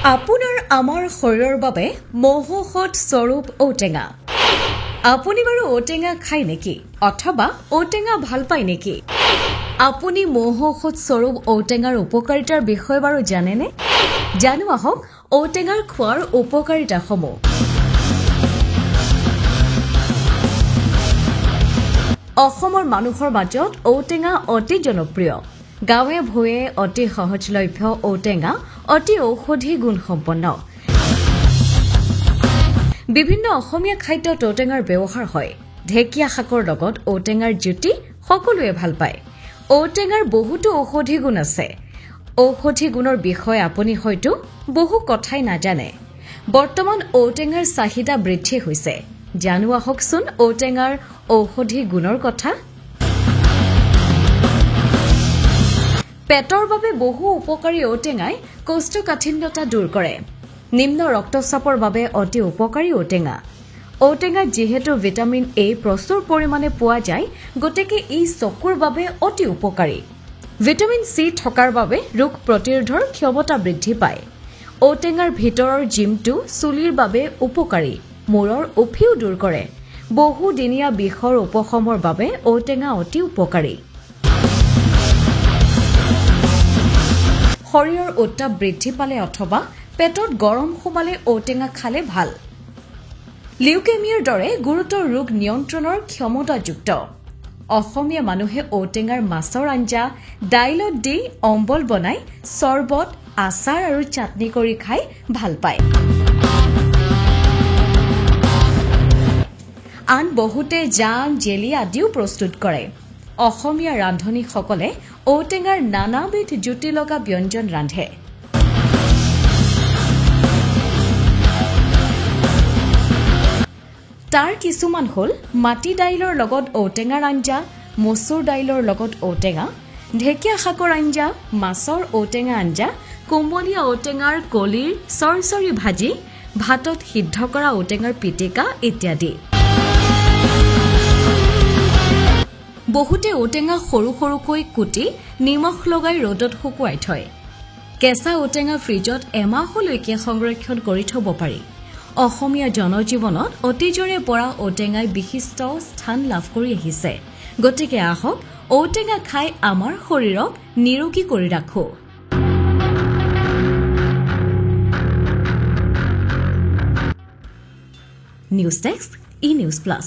আপোনাৰ আমাৰ শৰীৰৰ বাবে মহৌষধ স্বৰূপ ঔটেঙা। আপুনি বাৰু ঔটেঙা খায় নেকি অথবা ঔটেঙা ভাল পায় নেকি? আপুনি মহৌষধ স্বৰূপ ঔটেঙাৰ উপকাৰিতাৰ বিষয়ে বাৰু জানেনে? জানো আহক ঔটেঙাৰ খোৱাৰ উপকাৰিতাসমূহ। অসমৰ মানুহৰ মাজত ঔটেঙা অতি জনপ্ৰিয়। গাঁৱে ভূঞে অতি সহজলভ্য ঔটেঙা অতি ঔষধি গুণসম্পন্ন। বিভিন্ন অসমীয়া খাদ্যত ঔটেঙাৰ ব্যৱহাৰ হয়। ঢেকীয়া শাকৰ লগত ঔটেঙাৰ জুতি সকলোৱে ভাল পায়। ঔটেঙাৰ বহুতো ঔষধি গুণ আছে। ঔষধি গুণৰ বিষয়ে আপুনি হয়তো বহু কথাই নাজানে। বৰ্তমান ঔটেঙাৰ চাহিদা বৃদ্ধি হৈছে। জানো আহকচোন ঔটেঙাৰ ঔষধি গুণৰ কথা। পেটৰ বাবে বহু উপকাৰী ঔটেঙাই কোষ্ঠকাঠিন্যতা দূৰ কৰে। নিম্ন ৰক্তচাপৰ বাবে অতি উপকাৰী ঔটেঙা। ঔটেঙাত যিহেতু ভিটামিন এ প্ৰচুৰ পৰিমাণে পোৱা যায়, গতিকে ই চকুৰ বাবে অতি উপকাৰী। ভিটামিন চি থকাৰ বাবে ৰোগ প্ৰতিৰোধৰ ক্ষমতা বৃদ্ধি পায়। ঔটেঙাৰ ভিতৰৰ জিমটো চুলিৰ বাবে উপকাৰী। মূৰৰ উফিও দূৰ কৰে। বহুদিনীয়া বিষৰ উপশমৰ বাবে ঔটেঙা অতি উপকাৰী। শৰীৰৰ উত্তাপ বৃদ্ধি পালে অথবা পেটত গৰম সোমালে ঔটেঙা খালে ভাল। লিউকেমিয়াৰ দৰে গুৰুতৰ ৰোগ নিয়ন্ত্ৰণৰ ক্ষমতাযুক্ত। অসমীয়া মানুহে ঔটেঙাৰ মাছৰ আঞ্জা, দাইলত দি অম্বল বনাই চৰ্বত, আচাৰ আৰু চাটনি কৰি খাই ভাল পায়। আন বহুতে জাম, জেলি আদিও প্ৰস্তুত কৰে। অসমীয়া ৰান্ধনীসকলে ঔটেঙাৰ নানাবিধ জুতি লগা ব্যঞ্জন ৰান্ধে। তাৰ কিছুমান হ'ল মাটি দাইলৰ লগত ঔটেঙাৰ আঞ্জা, মচুৰ দাইলৰ লগত ঔটেঙা, ঢেকীয়া শাকৰ আঞ্জা, মাছৰ ঔটেঙা আঞ্জা, কোমলীয়া ঔটেঙাৰ কলিৰ চৰচৰি ভাজি, ভাতত সিদ্ধ কৰা ঔটেঙাৰ পিটিকা ইত্যাদি। বহুতে ঔটেঙা সৰু সৰুকৈ কুটি নিমখ লগাই ৰ'দত শুকুৱাই থয়। কেঁচা ঔটেঙা ফ্ৰিজত এমাহলৈকে সংৰক্ষণ কৰি থব পাৰি। অসমীয়া জনজীৱনত অতীজৰে পৰা ঔটেঙাই বিশিষ্ট স্থান লাভ কৰি আহিছে। গতিকে আহক ঔটেঙা খাই আমাৰ শৰীৰক নিৰোগী কৰি ৰাখো। নিউজ ডেস্ক, ই নিউজ প্লাছ।